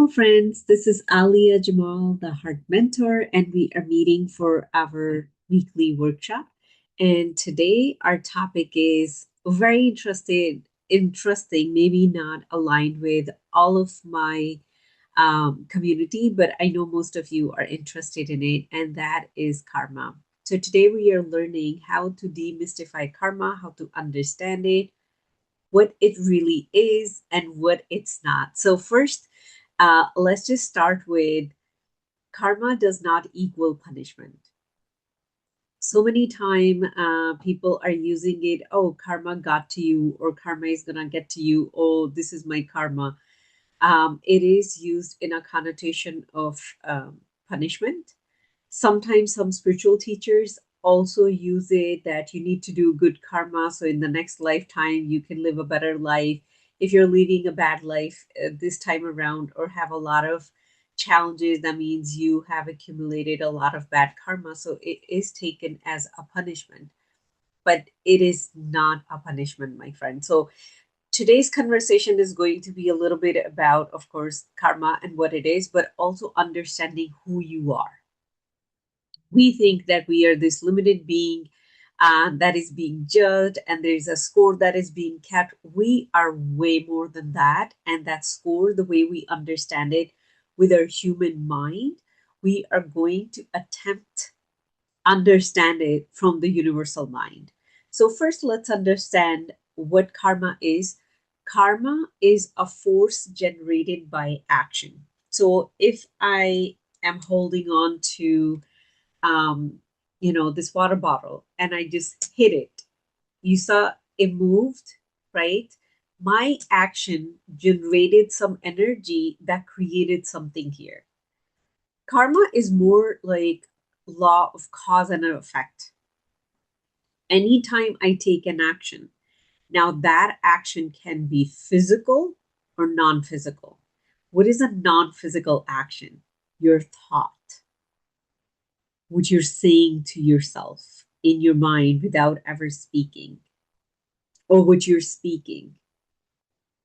Hello, friends. This is Alia Jamal, the Heart Mentor, and we are meeting for our weekly workshop. And today, our topic is very interesting, maybe not aligned with all of my community, but I know most of you are interested in it, and that is karma. So, today we are learning how to demystify karma, how to understand it, what it really is and what it's not. So, first, let's just start with karma does not equal punishment. So many time people are using it, oh, karma got to you, or karma is gonna get to you, oh, this is my karma. It is used in a connotation of punishment. Sometimes some spiritual teachers also use it that you need to do good karma. So in the next lifetime, you can live a better life. If you're leading a bad life this time around or have a lot of challenges, that means you have accumulated a lot of bad karma. So it is taken as a punishment, but it is not a punishment, my friend. So today's conversation is going to be a little bit about, of course, karma and what it is, but also understanding who you are. We think that we are this limited being that is being judged and there's a score that is being kept. We are way more than that. And that score, the way we understand it with our human mind, we are going to attempt understand it from the universal mind. So first, let's understand what karma is. Karma is a force generated by action. So if I am holding on to um, this water bottle and I just hit it. You saw it moved, right? My action generated some energy that created something here. Karma is more like law of cause and effect. Anytime I take an action, now that action can be physical or non physical. What is a non physical action? Your thought, what you're saying to yourself in your mind without ever speaking, or what you're speaking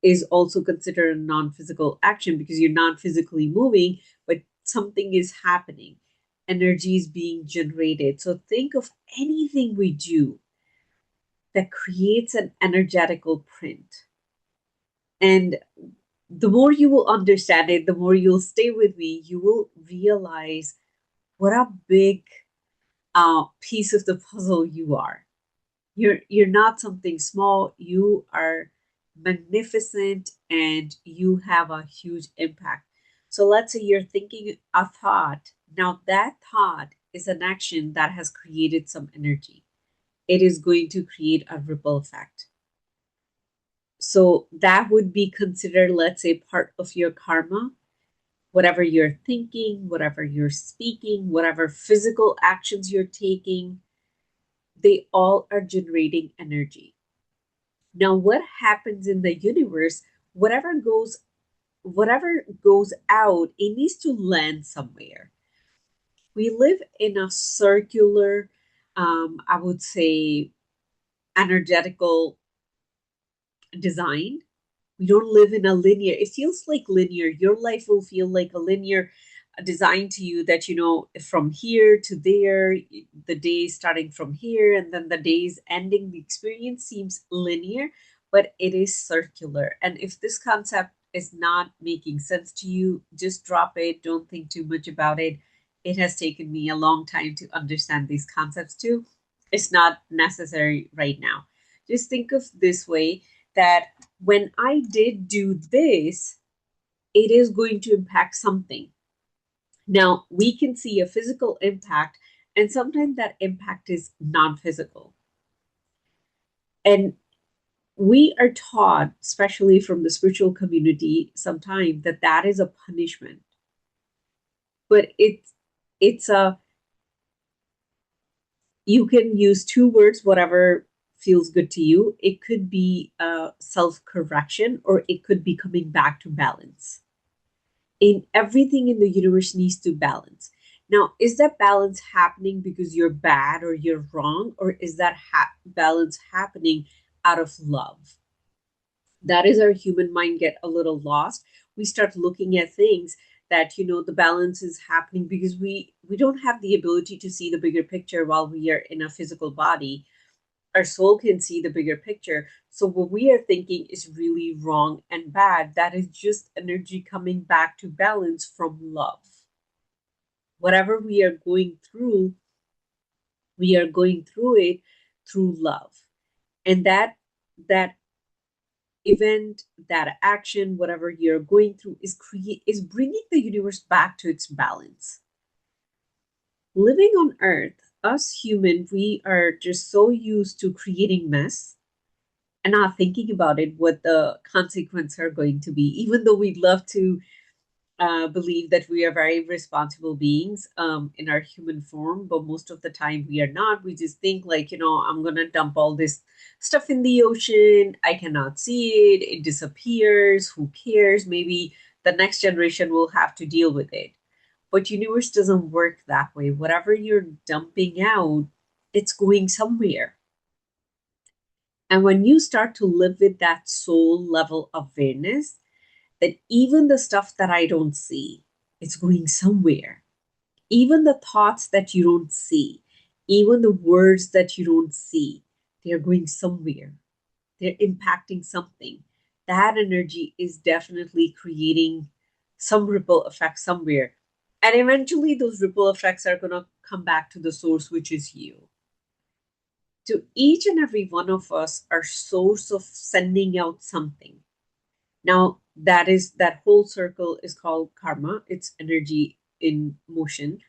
is also considered a non-physical action because you're not physically moving, but something is happening. Energy is being generated. So think of anything we do that creates an energetical print. And the more you will understand it, the more you'll stay with me, you will realize what a big piece of the puzzle you are. You're not something small. You are magnificent and you have a huge impact. So let's say you're thinking a thought. Now that thought is an action that has created some energy. It is going to create a ripple effect. So that would be considered, let's say, part of your karma. Whatever you're thinking, whatever you're speaking, whatever physical actions you're taking, they all are generating energy. Now, what happens in the universe, whatever goes whatever goes out, it needs to land somewhere. We live in a circular, I would say, energetical design. We don't live in a linear, it feels like linear. Your life will feel like a linear design to you that, from here to there, the day starting from here and then the days ending. The experience seems linear, but it is circular. And if this concept is not making sense to you, just drop it. Don't think too much about it. It has taken me a long time to understand these concepts too. It's not necessary right now. Just think of this way, that when I did do this, it is going to impact something. Now, we can see a physical impact, and sometimes that impact is non physical. And we are taught, especially from the spiritual community, sometimes that that is a punishment. But it's a, you can use two words, whatever feels good to you. It could be self correction, or it could be coming back to balance. In everything in the universe needs to balance. Now, is that balance happening because you're bad or you're wrong, or is that balance happening out of love? That is our human mind get a little lost. We start looking at things that, the balance is happening because we don't have the ability to see the bigger picture while we are in a physical body. Our soul can see the bigger picture. So what we are thinking is really wrong and bad. That is just energy coming back to balance from love. Whatever we are going through it through love. And that event, that action, whatever you're going through is bringing the universe back to its balance. Living on earth, us human, we are just so used to creating mess and not thinking about it, what the consequences are going to be, even though we'd love to believe that we are very responsible beings in our human form, but most of the time we are not. We just think, like, I'm going to dump all this stuff in the ocean. I cannot see it. It disappears. Who cares? Maybe the next generation will have to deal with it. But universe doesn't work that way. Whatever you're dumping out, it's going somewhere. And when you start to live with that soul level awareness, that even the stuff that I don't see, it's going somewhere. Even the thoughts that you don't see, even the words that you don't see, they're going somewhere. They're impacting something. That energy is definitely creating some ripple effect somewhere. And eventually, those ripple effects are going to come back to the source, which is you. To each and every one of us, our source of sending out something. Now, that whole circle is called karma. It's energy in motion.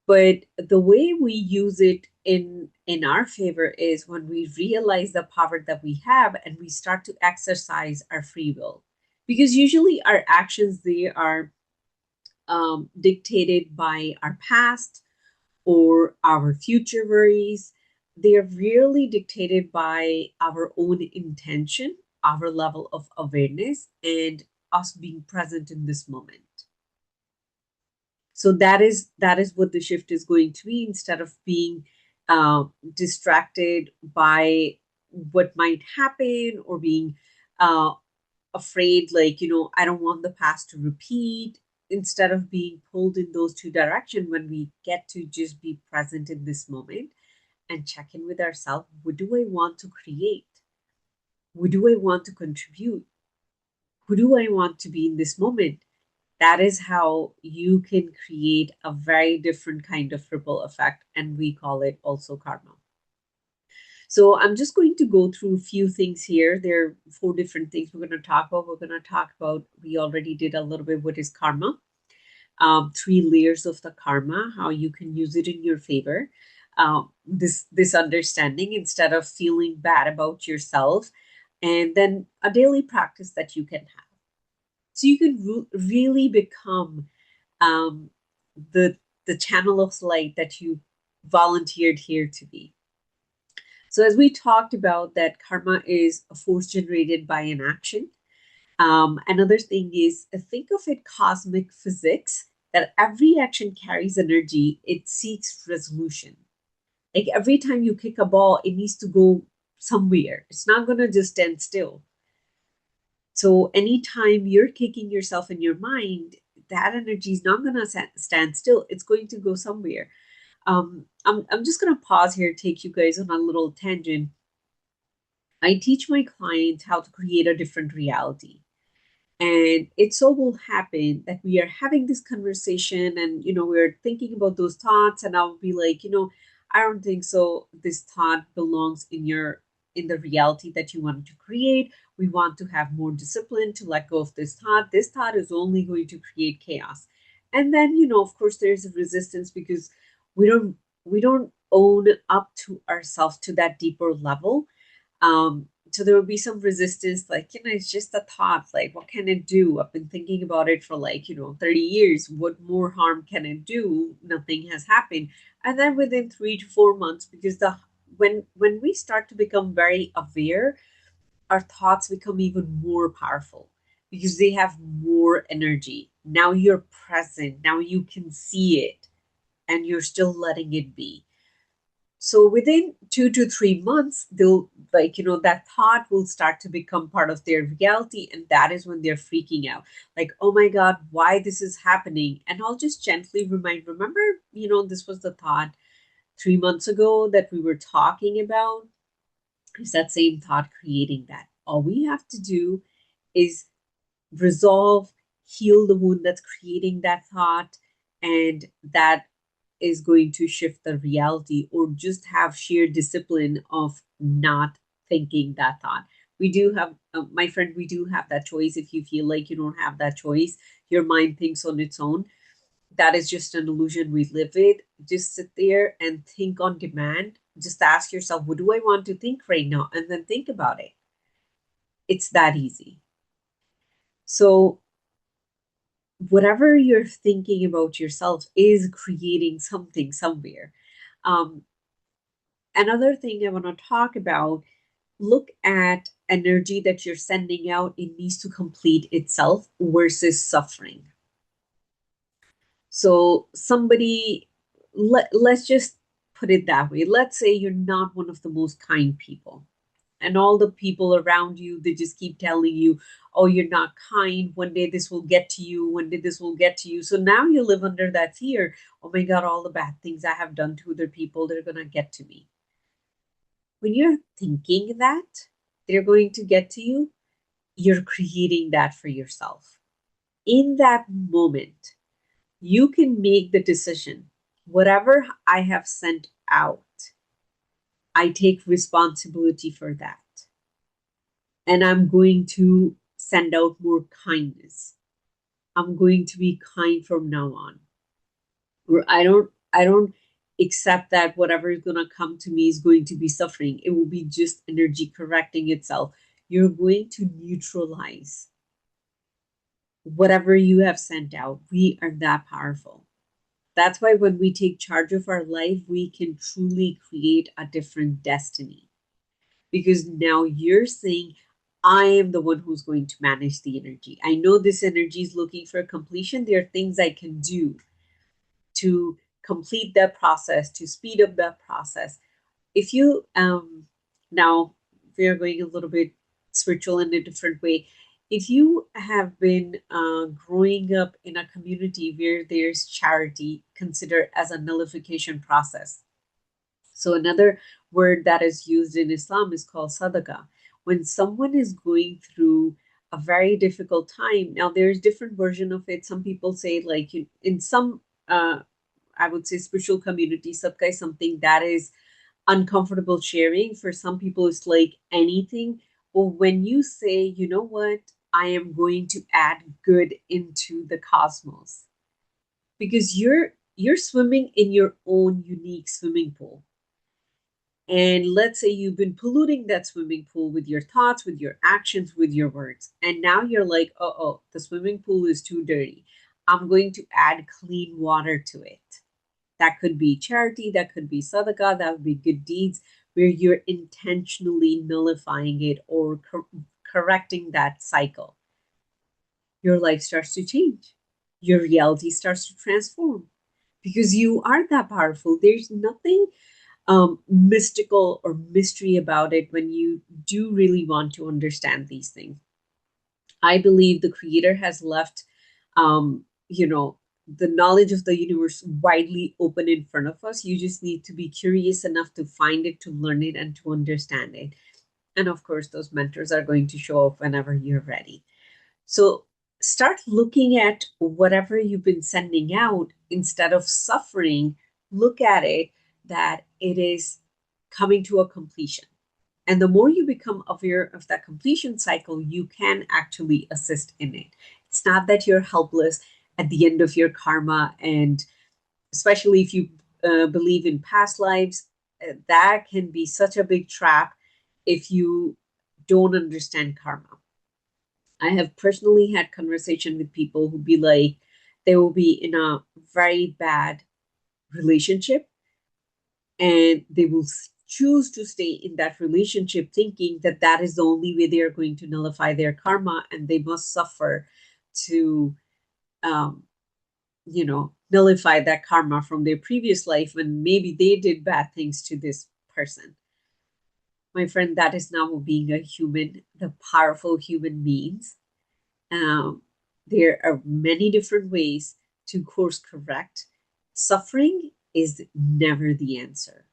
But the way we use it in our favor is when we realize the power that we have and we start to exercise our free will. Because usually our actions, they are dictated by our past or our future worries. They are really dictated by our own intention, our level of awareness, and us being present in this moment. So that is what the shift is going to be. Instead of being distracted by what might happen, or being uh, afraid, like, I don't want the past to repeat. Instead of being pulled in those two directions, when we get to just be present in this moment and check in with ourselves, what do I want to create? What do I want to contribute? Who do I want to be in this moment? That is how you can create a very different kind of ripple effect, and we call it also karma. So I'm just going to go through a few things here. There are four different things we're going to talk about. We're going to talk about, we already did a little bit, what is karma, three layers of the karma, how you can use it in your favor. This understanding, instead of feeling bad about yourself, and then a daily practice that you can have, so you can really become um, the the channel of light that you volunteered here to be. So as we talked about, that karma is a force generated by an action. Another thing is, think of it cosmic physics, that every action carries energy. It seeks resolution. Like every time you kick a ball, it needs to go somewhere. It's not going to just stand still. So anytime you're kicking yourself in your mind, that energy is not going to stand still. It's going to go somewhere. I'm just going to pause here, take you guys on a little tangent. I teach my clients how to create a different reality. And it so will happen that we are having this conversation, and we're thinking about those thoughts, and I'll be like, I don't think so this thought belongs in the reality that you want to create. We want to have more discipline to let go of this thought is only going to create chaos. And then, of course, there's a resistance, because we don't own up to ourselves to that deeper level. So there will be some resistance, like, it's just a thought. Like, what can it do? I've been thinking about it for, like, 30 years. What more harm can it do? Nothing has happened. And then within 3 to 4 months, because when we start to become very aware, our thoughts become even more powerful, because they have more energy. Now you're present. Now you can see it, and you're still letting it be. So within 2 to 3 months, they'll, like, that thought will start to become part of their reality. And that is when they're freaking out. Like, oh my God, why this is happening? And I'll just gently remind, remember, this was the thought 3 months ago that we were talking about. Is that same thought creating that? All we have to do is resolve, heal the wound that's creating that thought, and that is going to shift the reality, or just have sheer discipline of not thinking that thought. We do have, my friend, we do have that choice. If you feel like you don't have that choice, your mind thinks on its own. That is just an illusion we live with. Just sit there and think on demand. Just ask yourself, what do I want to think right now? And then think about it. It's that easy. So, whatever you're thinking about yourself is creating something somewhere. Um, Another thing I want to talk about, look at energy that you're sending out. It needs to complete itself versus suffering. So, let's just put it that way. Let's say you're not one of the most kind people, and all the people around you, they just keep telling you, oh, you're not kind, one day this will get to you, one day this will get to you. So now you live under that fear. Oh my God, all the bad things I have done to other people, they're going to get to me. When you're thinking that they're going to get to you, you're creating that for yourself. In that moment, you can make the decision, whatever I have sent out, I take responsibility for that. And I'm going to send out more kindness. I'm going to be kind from now on. Or I don't accept that whatever is going to come to me is going to be suffering. It will be just energy correcting itself. You're going to neutralize whatever you have sent out. We are that powerful. That's why when we take charge of our life, we can truly create a different destiny. Because now you're saying, I am the one who's going to manage the energy. I know this energy is looking for completion. There are things I can do to complete that process, to speed up that process. If you, now we're going a little bit spiritual in a different way. If you have been growing up in a community where there's charity considered as a nullification process, so another word that is used in Islam is called sadaqah. When someone is going through a very difficult time, now there's different version of it. Some people say, like, in some, I would say, spiritual community, sadaqah is something that is uncomfortable sharing. For some people, it's like anything. But when you say, you know what, I am going to add good into the cosmos, because you're swimming in your own unique swimming pool, and let's say you've been polluting that swimming pool with your thoughts, with your actions, with your words. And now you're like, oh, the swimming pool is too dirty. I'm going to add clean water to it. That could be charity, that could be sadaqah, that would be good deeds where you're intentionally nullifying it or correcting that cycle. Your life starts to change. Your reality starts to transform because you are that powerful. There's nothing mystical or mystery about it when you do really want to understand these things. I believe the creator has left, the knowledge of the universe widely open in front of us. You just need to be curious enough to find it, to learn it, and to understand it. And of course, those mentors are going to show up whenever you're ready. So start looking at whatever you've been sending out instead of suffering. Look at it that it is coming to a completion. And the more you become aware of that completion cycle, you can actually assist in it. It's not that you're helpless at the end of your karma. And especially if you believe in past lives, that can be such a big trap if you don't understand karma. I have personally had conversation with people who be like, they will be in a very bad relationship and they will choose to stay in that relationship thinking that that is the only way they are going to nullify their karma, and they must suffer to um, nullify that karma from their previous life when maybe they did bad things to this person. My friend, that is now being a human, the powerful human beings. Um, there are many different ways to course correct. Suffering is never the answer.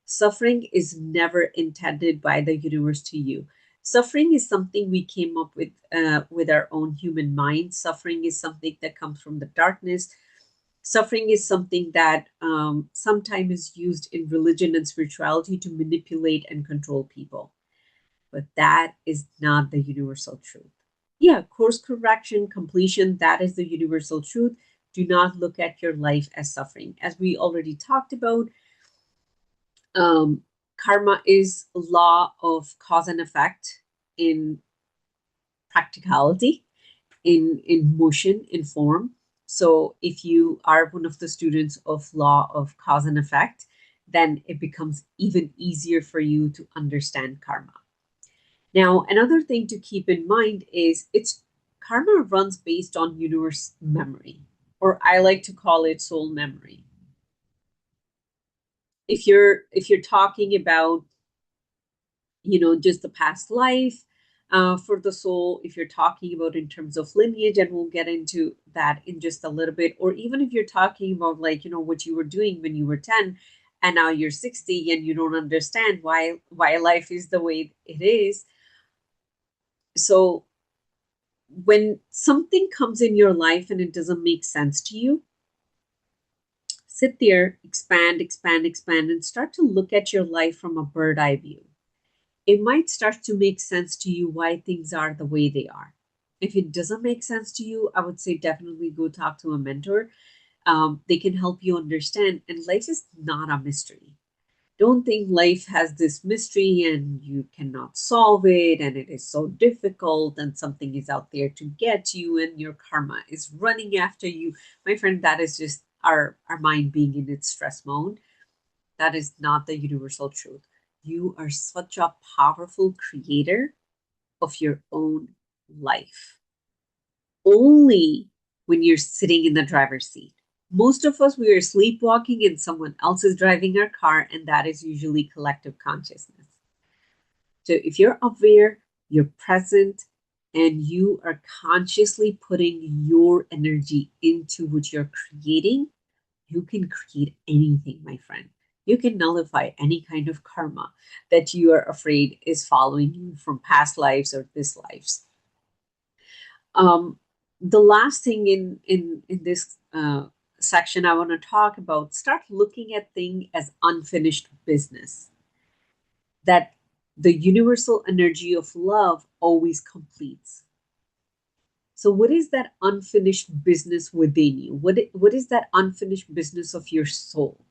Suffering is never intended by the universe to you. Suffering is something we came up with our own human mind. Suffering is something that comes from the darkness. Suffering is something that sometimes is used in religion and spirituality to manipulate and control people. But that is not the universal truth. Yeah, course correction, completion, that is the universal truth. Do not look at your life as suffering. As we already talked about, um, karma is a law of cause and effect in practicality, in motion, in form. So if you are one of the students of law of cause and effect, then it becomes even easier for you to understand karma. Now, another thing to keep in mind is it's karma runs based on universe memory, or I like to call it soul memory. If you're talking about, just the past life, for the soul, if you're talking about in terms of lineage, and we'll get into that in just a little bit, or even if you're talking about, like, what you were doing when you were 10 and now you're 60 and you don't understand why life is the way it is. So when something comes in your life and it doesn't make sense to you, sit there, expand, expand, expand, and start to look at your life from a bird eye view. It might start to make sense to you why things are the way they are. If it doesn't make sense to you, I would say definitely go talk to a mentor. They can help you understand. And life is not a mystery. Don't think life has this mystery and you cannot solve it and it is so difficult and something is out there to get you and your karma is running after you. My friend, that is just our mind being in its stress mode. That is not the universal truth. You are such a powerful creator of your own life. Only when you're sitting in the driver's seat. Most of us, we are sleepwalking and someone else is driving our car, and that is usually collective consciousness. So if you're aware, you're present, and you are consciously putting your energy into what you're creating, you can create anything, my friend. You can nullify any kind of karma that you are afraid is following you from past lives or this lives. Um, the last thing in this section I want to talk about: start looking at things as unfinished business. That the universal energy of love always completes. So, what is that unfinished business within you? What is that unfinished business of your soul?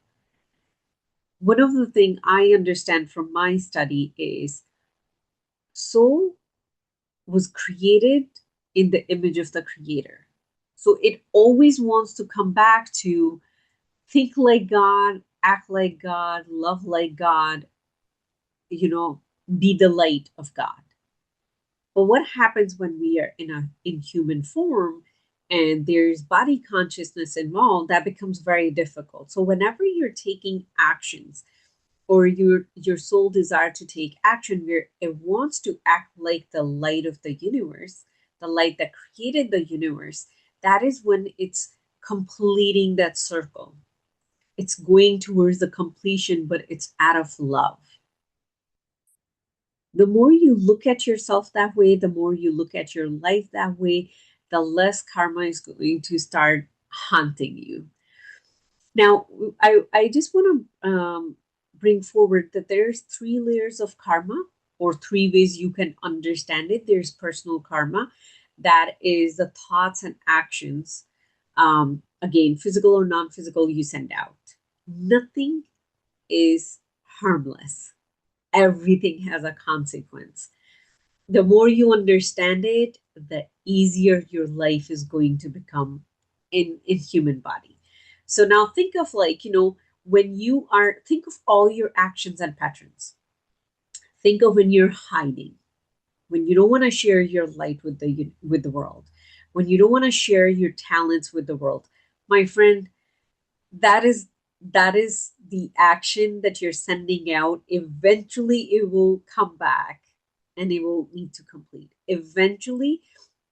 One of the things I understand from my study is soul was created in the image of the creator. So it always wants to come back to think like God, act like God, love like God, you know, be the light of God. But what happens when we are in human form and there's body consciousness involved, that becomes very difficult. So whenever you're taking actions or your soul desire to take action where it wants to act like the light of the universe, the light that created the universe, that is when it's completing that circle. It's going towards the completion, but it's out of love. The more you look at yourself that way, the more you look at your life that way, the less karma is going to start haunting you. Now, I just want to bring forward that there's three layers of karma, or three ways you can understand it. There's personal karma, that is the thoughts and actions, again, physical or non-physical, you send out. Nothing is harmless. Everything has a consequence. The more you understand it, the easier your life is going to become in human body. So now think of, like, when you are, think of all your actions and patterns. Think of when you're hiding, when you don't want to share your light with the world, when you don't want to share your talents with the world. My friend, that is the action that you're sending out. Eventually it will come back and it will need to complete. Eventually,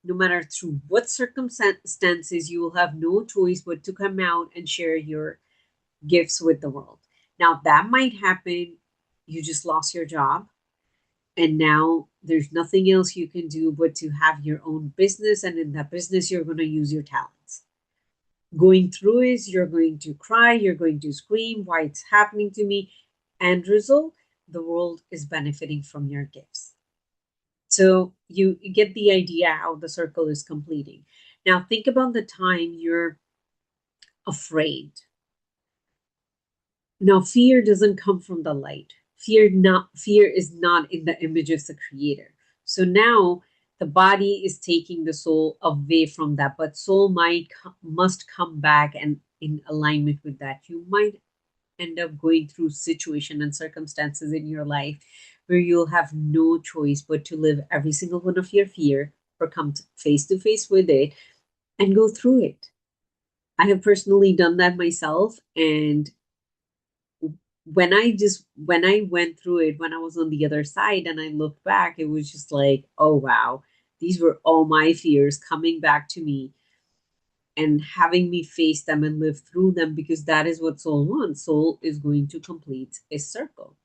no matter through what circumstances, you will have no choice but to come out and share your gifts with the world. Now that might happen, you just lost your job and now there's nothing else you can do but to have your own business, and in that business you're going to use your talents. Going through is you're going to cry, you're going to scream, why it's happening to me. End result, the world is benefiting from your gifts. So you get the idea how the circle is completing. Now think about the time you're afraid. Now fear doesn't come from the light. Fear is not in the image of the creator. So now the body is taking the soul away from that, but soul must come back and in alignment with that. You might end up going through situation and circumstances in your life where you'll have no choice but to live every single one of your fear or come face to face with it and go through it. I have personally done that myself, and when I went through it, when I was on the other side and I looked back, it was just like, oh wow, these were all my fears coming back to me and having me face them and live through them, because that is what soul wants. Soul is going to complete a circle.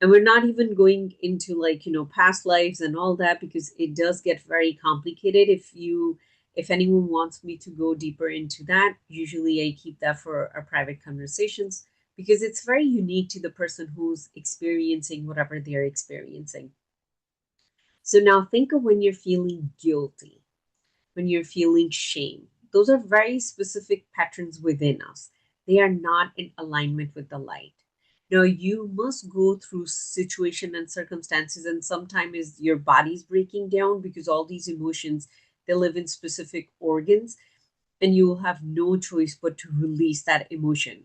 And we're not even going into, like, past lives and all that, because it does get very complicated. If anyone wants me to go deeper into that, usually I keep that for our private conversations, because it's very unique to the person who's experiencing whatever they're experiencing. So now think of when you're feeling guilty, when you're feeling shame. Those are very specific patterns within us. They are not in alignment with the light. Now you must go through situation and circumstances, and sometimes your body's breaking down because all these emotions, they live in specific organs, and you will have no choice but to release that emotion.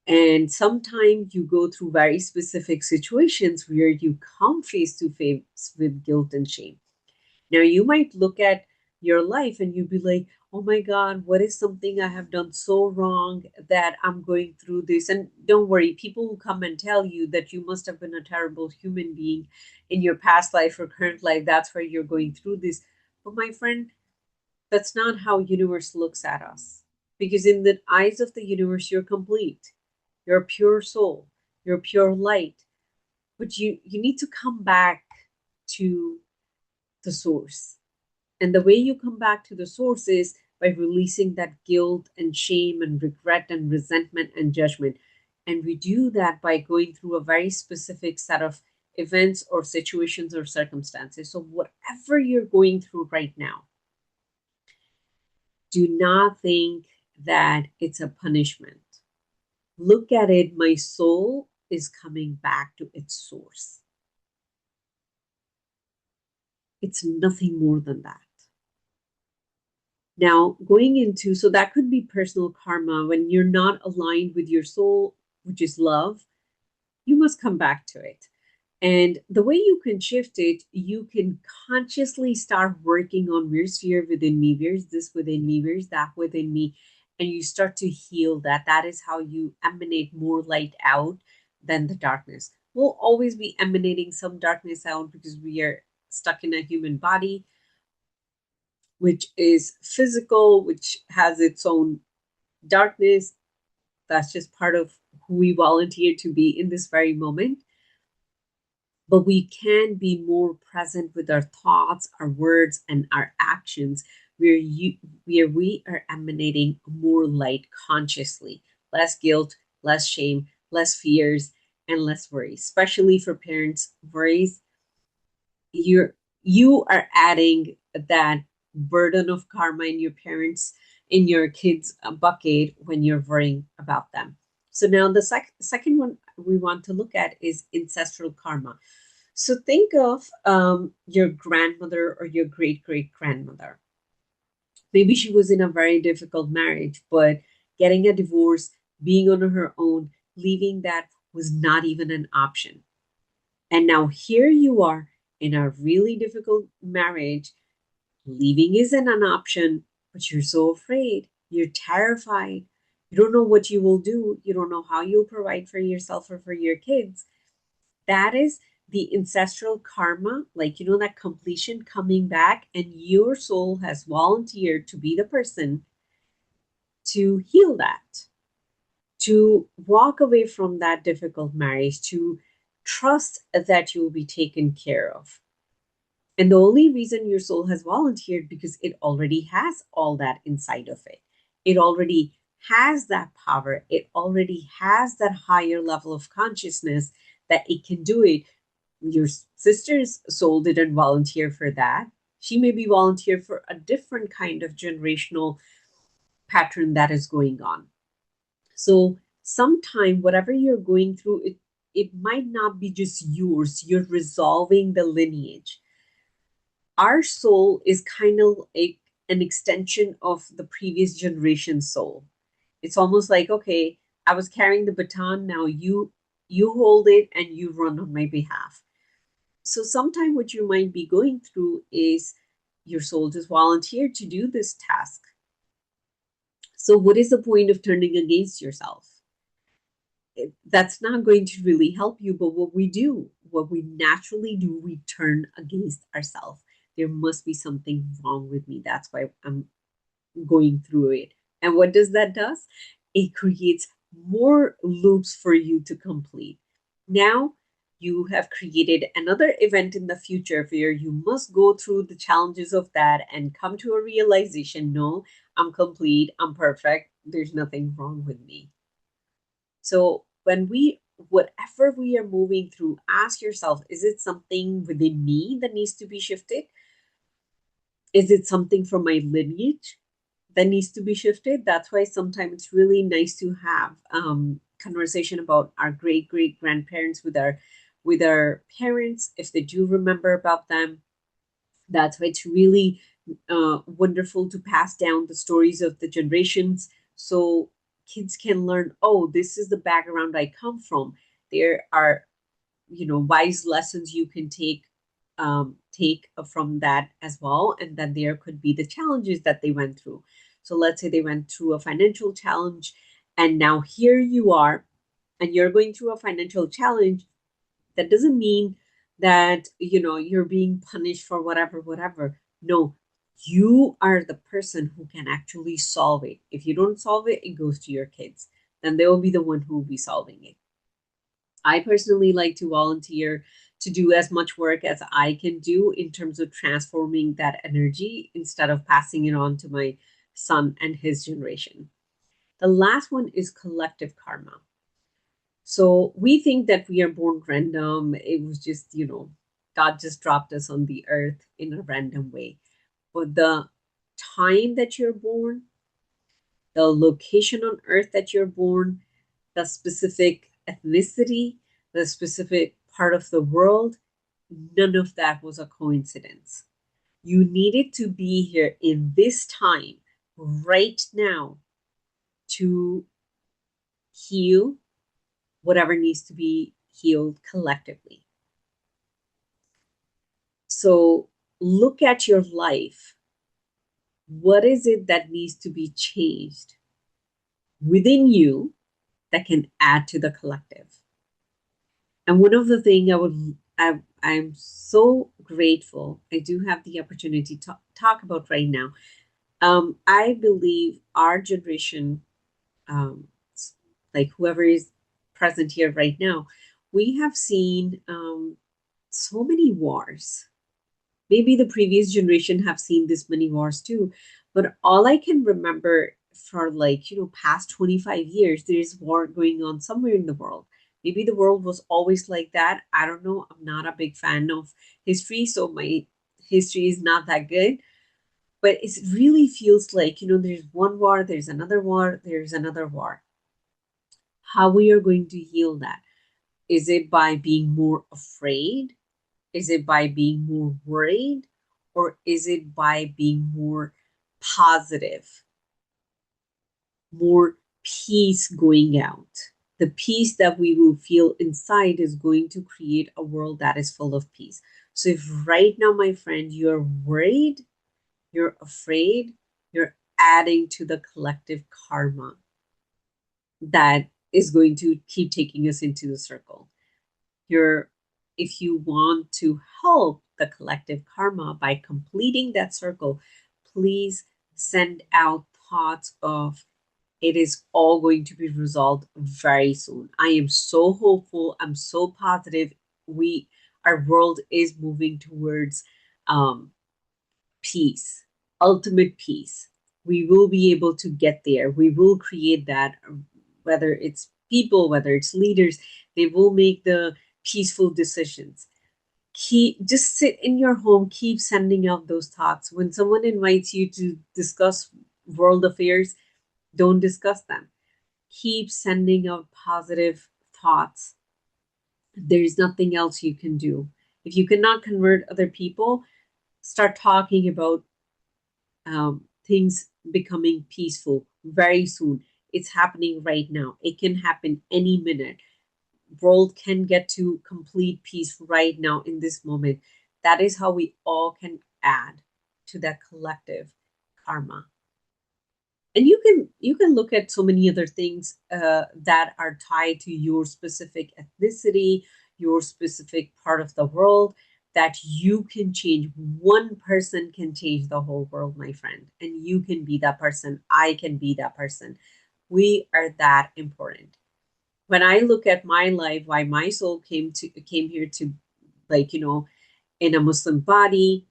And sometimes you go through very specific situations where you come face to face with guilt and shame. Now, you might look at your life and you'd be like, oh my God, what is something I have done so wrong that I'm going through this? And don't worry, people will come and tell you that you must have been a terrible human being in your past life or current life. That's why you're going through this. But my friend, that's not how universe looks at us. Because in the eyes of the universe, you're complete. You're a pure soul. You're pure light. But you need to come back to the source. And the way you come back to the source is by releasing that guilt and shame and regret and resentment and judgment. And we do that by going through a very specific set of events or situations or circumstances. So, whatever you're going through right now, do not think that it's a punishment. Look at it, my soul is coming back to its source. It's nothing more than that. Now, going into, so that could be personal karma when you're not aligned with your soul, which is love, you must come back to it. And the way you can shift it, you can consciously start working on where's fear within me, where's this within me, where's that within me. And you start to heal that. That is how you emanate more light out than the darkness. We'll always be emanating some darkness out because we are stuck in a human body, which is physical, which has its own darkness. That's just part of who we volunteer to be in this very moment. But we can be more present with our thoughts, our words, and our actions, where we are emanating more light consciously, less guilt, less shame, less fears, and less worries. Especially for parents, worries, you are adding that burden of karma in your parents, in your kids bucket when you're worrying about them. So now the second one we want to look at is ancestral karma. So think of your grandmother or your great great grandmother. Maybe she was in a very difficult marriage, but getting a divorce, being on her own, leaving that was not even an option. And now here you are in a really difficult marriage. Leaving isn't an option, but you're so afraid. You're terrified. You don't know what you will do. You don't know how you'll provide for yourself or for your kids. That is the ancestral karma, like, that completion coming back, and your soul has volunteered to be the person to heal that, to walk away from that difficult marriage, to trust that you will be taken care of. And the only reason your soul has volunteered because it already has all that inside of it. It already has that power. It already has that higher level of consciousness that it can do it. Your sister's soul didn't volunteer for that. She maybe volunteered for a different kind of generational pattern that is going on. So sometime whatever you're going through, it might not be just yours. You're resolving the lineage. Our soul is kind of an extension of the previous generation's soul. It's almost like, okay, I was carrying the baton, now you hold it and you run on my behalf. So sometime what you might be going through is your soul just volunteered to do this task. So what is the point of turning against yourself? That's not going to really help you. But what we naturally do, we turn against ourselves. There must be something wrong with me. That's why I'm going through it. And what does that does? It creates more loops for you to complete. Now you have created another event in the future where you must go through the challenges of that and come to a realization, no, I'm complete, I'm perfect, there's nothing wrong with me. So whatever we are moving through, ask yourself, is it something within me that needs to be shifted? Is it something from my lineage that needs to be shifted? That's why sometimes it's really nice to have conversation about our great grandparents with our parents if they do remember about them. That's why it's really wonderful to pass down the stories of the generations so kids can learn, oh, this is the background I come from. There are, wise lessons you can take from that as well. And then there could be the challenges that they went through. So let's say they went through a financial challenge, and now here you are, and you're going through a financial challenge. That doesn't mean that you're being punished for whatever. No, you are the person who can actually solve it. If you don't solve it, it goes to your kids. Then they will be the one who will be solving it. I personally like to volunteer to do as much work as I can do in terms of transforming that energy instead of passing it on to my son and his generation. The last one is collective karma. So we think that we are born random. It was just, God just dropped us on the earth in a random way. But the time that you're born, the location on earth that you're born, the specific ethnicity, the specific part of the world, none of that was a coincidence. You needed to be here in this time, right now, to heal whatever needs to be healed collectively. So look at your life. What is it that needs to be changed within you that can add to the collective? And one of the things I'm so grateful I do have the opportunity to talk about right now. I believe our generation, um, like whoever is present here right now, we have seen so many wars. Maybe the previous generation have seen this many wars too, but all I can remember for past 25 years, there's war going on somewhere in the world. Maybe the world was always like that. I don't know. I'm not a big fan of history, so my history is not that good. But it really feels like, there's one war, there's another war, there's another war. How we are going to heal that? Is it by being more afraid? Is it by being more worried? Or is it by being more positive, more peace going out? The peace that we will feel inside is going to create a world that is full of peace. So if right now, my friend, you're worried, you're afraid, you're adding to the collective karma. that is going to keep taking us into the circle. You're, if you want to help the collective karma by completing that circle, please send out thoughts of it is all going to be resolved very soon. I am so hopeful. I'm so positive. We, our world is moving towards um, peace, ultimate peace. We will be able to get there. We will create that, whether it's people, whether it's leaders, they will make the peaceful decisions. Keep, just sit in your home, keep sending out those thoughts. When someone invites you to discuss world affairs, don't discuss them. Keep sending out positive thoughts. There's nothing else you can do. If you cannot convert other people, start talking about things becoming peaceful very soon. It's happening right now. It can happen any minute. World can get to complete peace right now in this moment. That is how we all can add to that collective karma. And you can look at so many other things that are tied to your specific ethnicity, your specific part of the world, that you can change. One person can change the whole world, my friend, and you can be that person. I can be that person. We are that important. When I look at my life, why my soul came here to, like, in a Muslim body,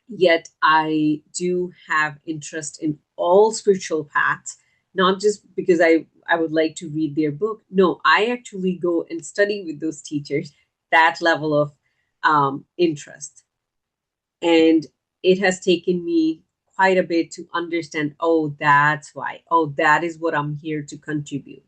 yet I do have interest in all spiritual paths, not just because I would like to read their book. No, I actually go and study with those teachers, that level of interest. And it has taken me quite a bit to understand, oh, that's why. Oh, that is what I'm here to contribute.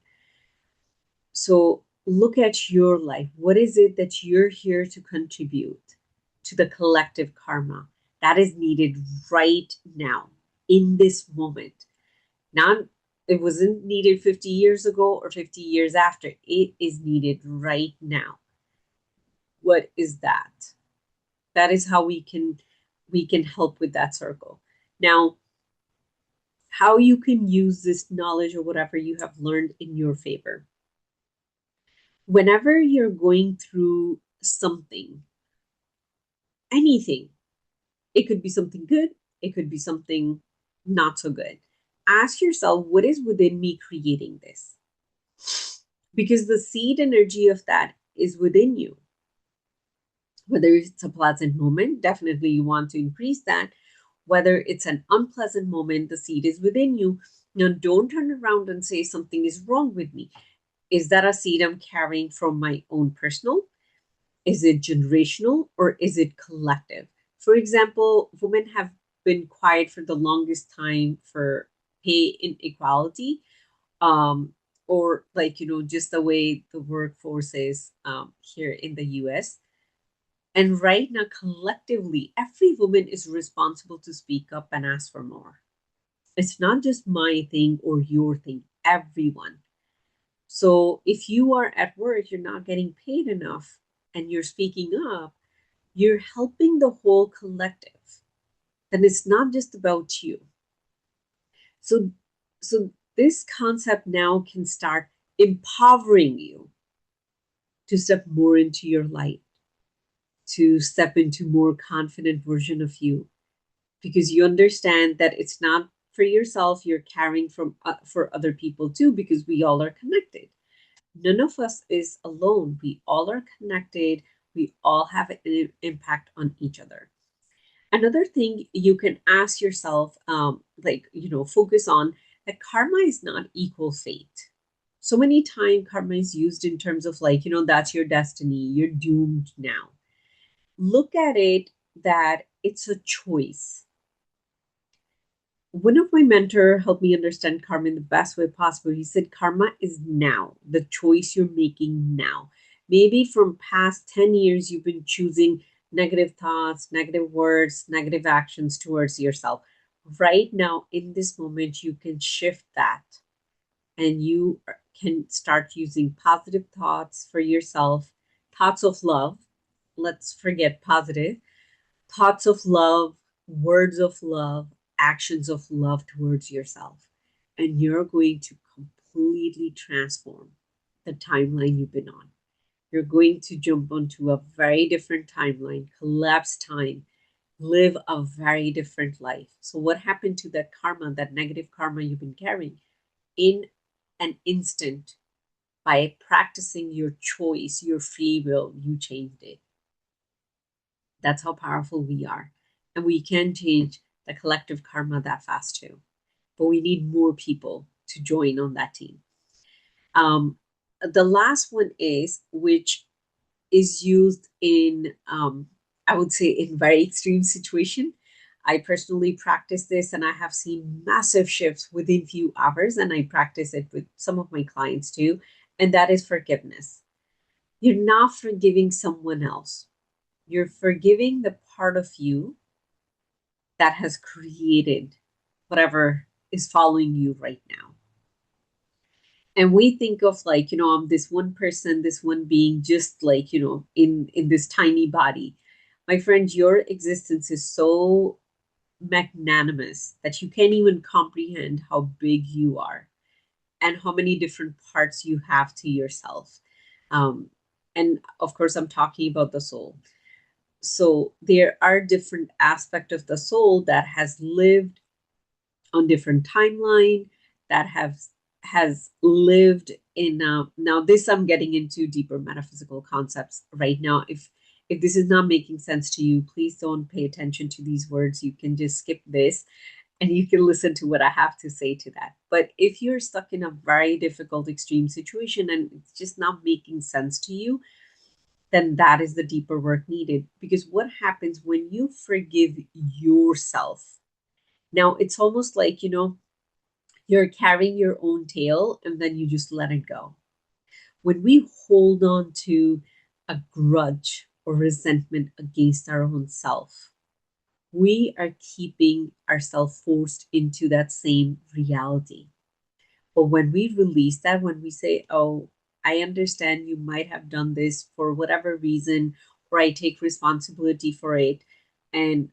So look at your life. What is it that you're here to contribute to the collective karma that is needed right now, in this moment? Not, it wasn't needed 50 years ago or 50 years after. It is needed right now. What is that? That is how we can help with that circle. Now, how you can use this knowledge or whatever you have learned in your favor. Whenever you're going through something, anything, it could be something good, it could be something not so good. Ask yourself, what is within me creating this? Because the seed energy of that is within you. Whether it's a pleasant moment, definitely you want to increase that. Whether it's an unpleasant moment, the seed is within you. Now, don't turn around and say something is wrong with me. Is that a seed I'm carrying from my own personal? Is it generational or is it collective? For example, women have been quiet for the longest time for pay inequality, um, or, like, just the way the workforce is here in the US. And right now, collectively, every woman is responsible to speak up and ask for more. It's not just my thing or your thing, everyone. So if you are at work, you're not getting paid enough and you're speaking up, you're helping the whole collective. And it's not just about you. So so this concept now can start empowering you to step more into your light, to step into more confident version of you, because you understand that it's not for yourself, you're carrying from for other people too, because we all are connected. None of us is alone. We all are connected. We all have an impact on each other. Another thing you can ask yourself, like, focus on, that karma is not equal fate. So many times karma is used in terms of, like, that's your destiny, you're doomed now. Look at it that it's a choice. One of my mentor helped me understand karma in the best way possible. He said karma is now, the choice you're making now. Maybe from past 10 years you've been choosing negative thoughts, negative words, negative actions towards yourself. Right now, in this moment, you can shift that, and you can start using positive thoughts for yourself, thoughts of love. Let's forget positive, thoughts of love, words of love, actions of love towards yourself. And you're going to completely transform the timeline you've been on. You're going to jump onto a very different timeline, collapse time, live a very different life. So, what happened to that karma, that negative karma you've been carrying? In an instant, by practicing your choice, your free will, you changed it. That's how powerful we are. And we can change the collective karma that fast too. But we need more people to join on that team. Um, the last one is, which is used in, I would say, in very extreme situation. I personally practice this and I have seen massive shifts within few hours, and I practice it with some of my clients too. And that is forgiveness. You're not forgiving someone else. You're forgiving the part of you that has created whatever is following you right now. And we think of, like, I'm this one person, this one being, just like, in this tiny body. My friend, your existence is so magnanimous that you can't even comprehend how big you are and how many different parts you have to yourself. um, and of course, I'm talking about the soul. So there are different aspects of the soul that has lived on different timeline, that have has lived in, now this, I'm getting into deeper metaphysical concepts right now. If this is not making sense to you, please don't pay attention to these words. You can just skip this and you can listen to what I have to say to that. But if you're stuck in a very difficult extreme situation and it's just not making sense to you, then that is the deeper work needed. Because what happens when you forgive yourself? Now it's almost like, you're carrying your own tail and then you just let it go. When we hold on to a grudge or resentment against our own self, we are keeping ourselves forced into that same reality. But when we release that, when we say, oh, I understand you might have done this for whatever reason, or I take responsibility for it and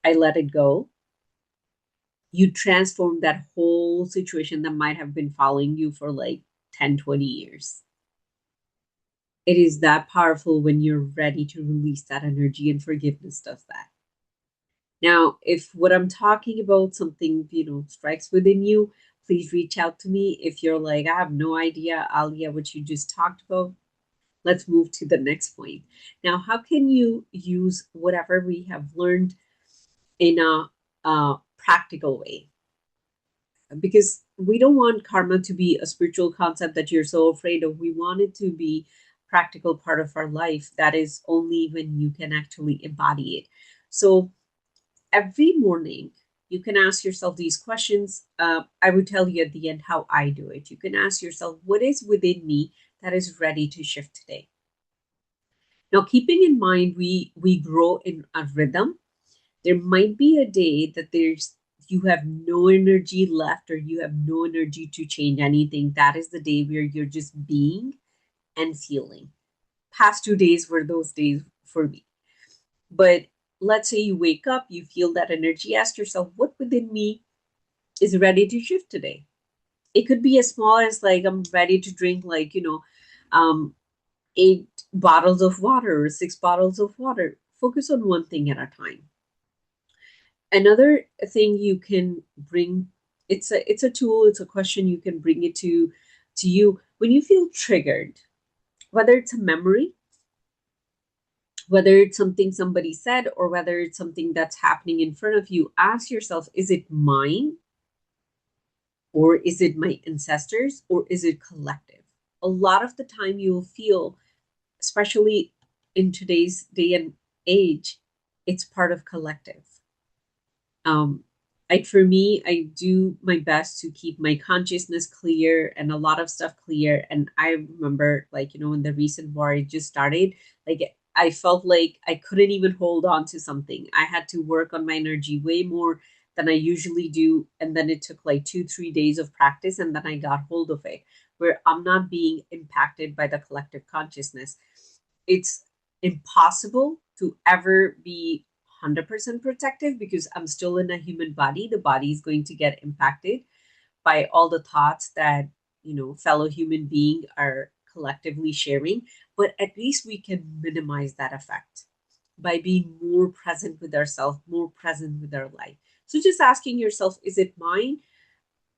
I let it go, you transform that whole situation that might have been following you for like 10, 20 years. It is that powerful when you're ready to release that energy, and forgiveness does that. Now, if what I'm talking about, something, strikes within you, please reach out to me. If you're like, I have no idea, Alia, what you just talked about, let's move to the next point. Now, how can you use whatever we have learned in a practical way? Because we don't want karma to be a spiritual concept that you're so afraid of. We want it to be practical part of our life. That is only when you can actually embody it. So every morning, you can ask yourself these questions. I would tell you at the end how I do it. You can ask yourself, what is within me that is ready to shift today? Now, keeping in mind, we grow in a rhythm. There might be a day that you have no energy left, or you have no energy to change anything. That is the day where you're just being and feeling. Past 2 days were those days for me. But let's say you wake up, you feel that energy. Ask yourself, what within me is ready to shift today? It could be as small as, like, I'm ready to drink, like, um, 8 bottles of water or 6 bottles of water. Focus on one thing at a time. Another thing you can bring, it's a tool, it's a question, you can bring it to you when you feel triggered, whether it's a memory, whether it's something somebody said, or whether it's something that's happening in front of you. Ask yourself, is it mine, or is it my ancestors, or is it collective? A lot of the time you'll feel, especially in today's day and age, it's part of collective. um like, for me, I do my best to keep my consciousness clear and a lot of stuff clear. And I remember, like, when the recent war just started, like, I felt like I couldn't even hold on to something. I had to work on my energy way more than I usually do. And then it took like 2 3 days of practice, and then I got hold of it, where I'm not being impacted by the collective consciousness. It's impossible to ever be 100% protective, because I'm still in a human body. The body is going to get impacted. by all the thoughts that, fellow human beings are collectively sharing, but at least we can minimize that effect by being more present with ourselves, more present with our life. So just asking yourself, is it mine,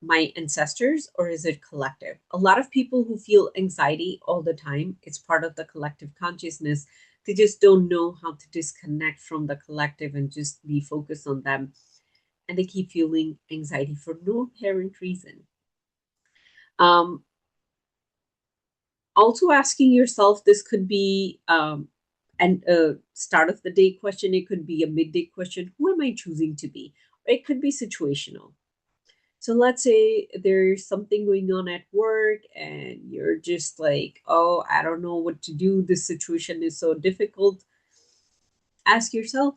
my ancestors, or is it collective? A lot of people who feel anxiety all the time, it's part of the collective consciousness. They just don't know how to disconnect from the collective and just be focused on them. And they keep feeling anxiety for no apparent reason. Um, Also asking yourself, this could be an start of the day question, it could be a midday question, who am I choosing to be? Or it could be situational. So let's say there's something going on at work and you're just like, oh, I don't know what to do, this situation is so difficult. Ask yourself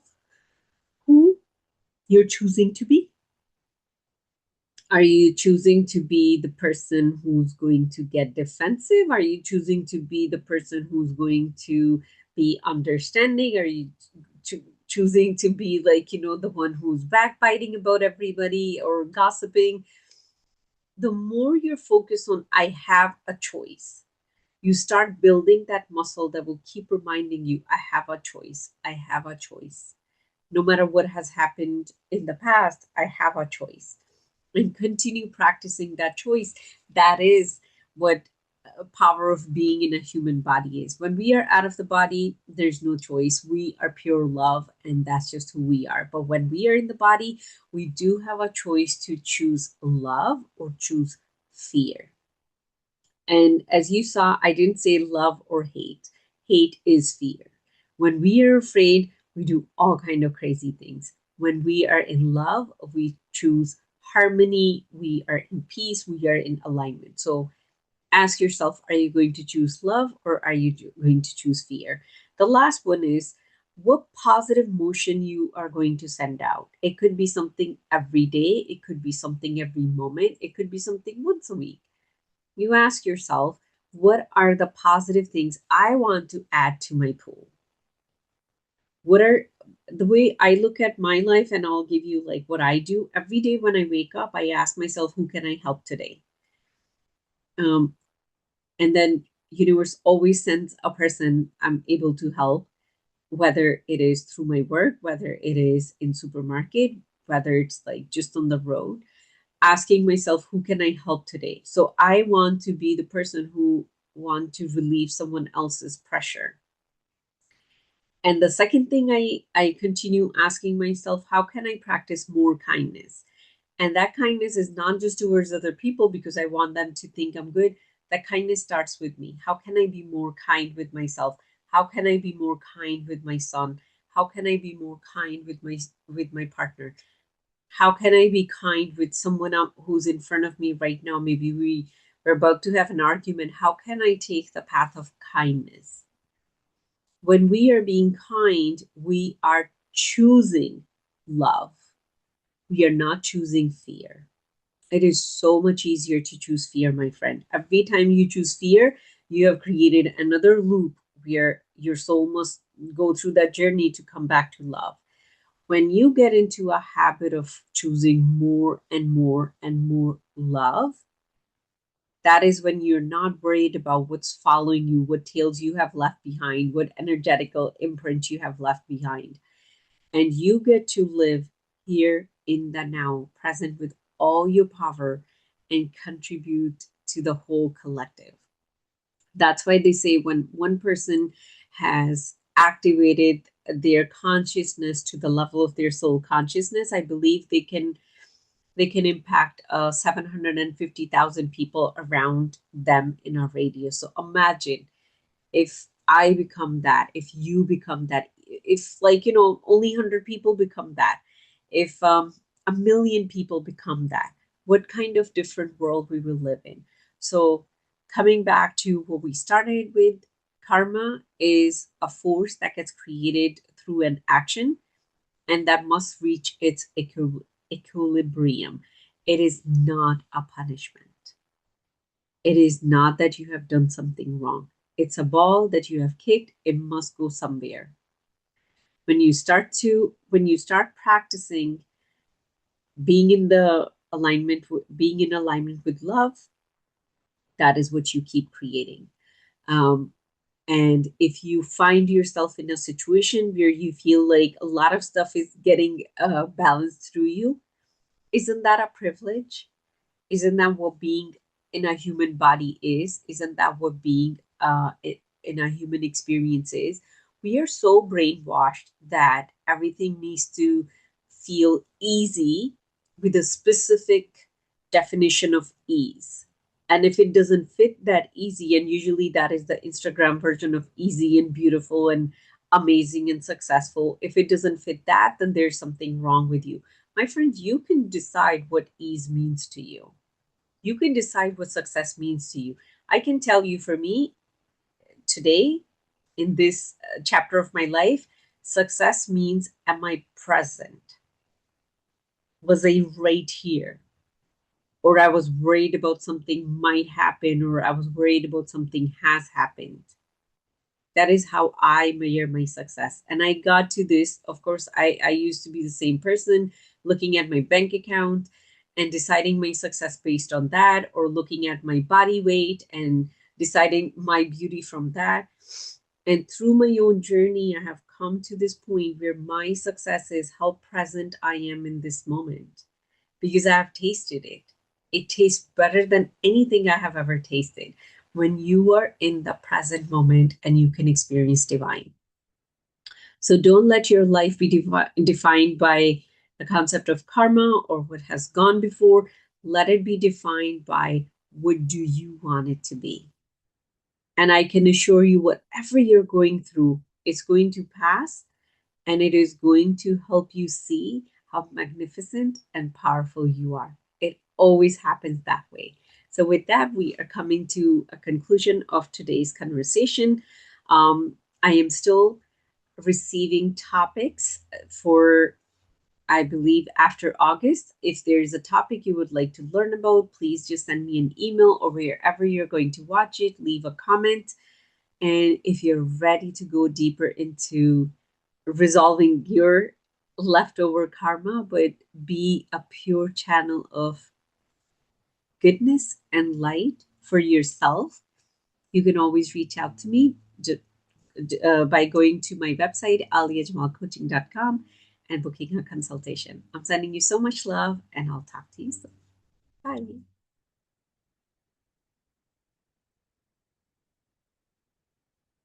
who you're choosing to be. Are you choosing to be the person who's going to get defensive? Are you choosing to be the person who's going to be understanding? Are you choosing to be like, the one who's backbiting about everybody or gossiping? The more you're focused on, I have a choice, you start building that muscle that will keep reminding you, I have a choice. I have a choice. No matter what has happened in the past, I have a choice, and continue practicing that choice. That is what power of being in a human body is. When we are out of the body, there's no choice. We are pure love, and that's just who we are. But when we are in the body, we do have a choice to choose love or choose fear. And as you saw, I didn't say love or hate. Hate is fear. When we are afraid, we do all kind of crazy things. When we are in love, we choose harmony, we are in peace, we are in alignment. So ask yourself, are you going to choose love or are you going to choose fear? The last one is what positive motion you are going to send out. It could be something every day, it could be something every moment, it could be something once a week. You ask yourself, what are the positive things I want to add to my pool? What are the way I look at my life, and I'll give you like what I do every day when I wake up. I ask myself, who can I help today? Um, and then universe always sends a person I'm able to help, whether it is through my work, whether it is in supermarket, whether it's like just on the road. Asking myself, who can I help today? So I want to be the person who want to relieve someone else's pressure. And the second thing I continue asking myself, how can I practice more kindness? And that kindness is not just towards other people because I want them to think I'm good. That kindness starts with me. How can I be more kind with myself? How can I be more kind with my son? How can I be more kind with my partner? How can I be kind with someone who's in front of me right now? Maybe we're about to have an argument. How can I take the path of kindness? When we are being kind, we are choosing love. We are not choosing fear. It is so much easier to choose fear, my friend. Every time you choose fear, you have created another loop where your soul must go through that journey to come back to love. When you get into a habit of choosing more and more and more love, that is when you're not worried about what's following you, what tails you have left behind, what energetical imprint you have left behind. And you get to live here in the now, present with all your power and contribute to the whole collective. That's why they say when one person has activated their consciousness to the level of their soul consciousness, I believe they can impact 750,000 people around them in a radius. So imagine if I become that, if you become that, if like only 100 people become that, if a million people become that, what kind of different world we will live in. So coming back to what we started with, karma is a force that gets created through an action and that must reach its equilibrium. It is not a punishment. It is not that you have done something wrong. It's a ball that you have kicked. It must go somewhere. When you start practicing being in the being in alignment with love, that is what you keep creating. Um, and if you find yourself in a situation where you feel like a lot of stuff is getting balanced through you, isn't that a privilege? Isn't that what being in a human body is? Isn't that what being in a human experience is? We are so brainwashed that everything needs to feel easy with a specific definition of ease. And if it doesn't fit that easy, and usually that is the Instagram version of easy and beautiful and amazing and successful, if it doesn't fit that, then there's something wrong with you. My friend, you can decide what ease means to you. You can decide what success means to you. I can tell you for me today, in this chapter of my life, success means am I present? Was I right here? Or I was worried about something might happen, or I was worried about something has happened. That is how I measure my success. And I got to this, of course, I used to be the same person looking at my bank account and deciding my success based on that, or looking at my body weight and deciding my beauty from that. And through my own journey, I have come to this point where my success is how present I am in this moment because I have tasted it. It tastes better than anything I have ever tasted when you are in the present moment and you can experience divine. So don't let your life be defined by the concept of karma or what has gone before. Let it be defined by what do you want it to be. And I can assure you, whatever you're going through, it's going to pass and it is going to help you see how magnificent and powerful you are. It always happens that way. So, with that, we are coming to a conclusion of today's conversation. I am still receiving topics for, I believe, after August. If there is a topic you would like to learn about, please just send me an email or wherever you're going to watch it, leave a comment. And if you're ready to go deeper into resolving your leftover karma, but be a pure channel of goodness and light for yourself, you can always reach out to me by going to my website, aliajamalcoaching.com, and booking a consultation. I'm sending you so much love, and I'll talk to you soon. Bye.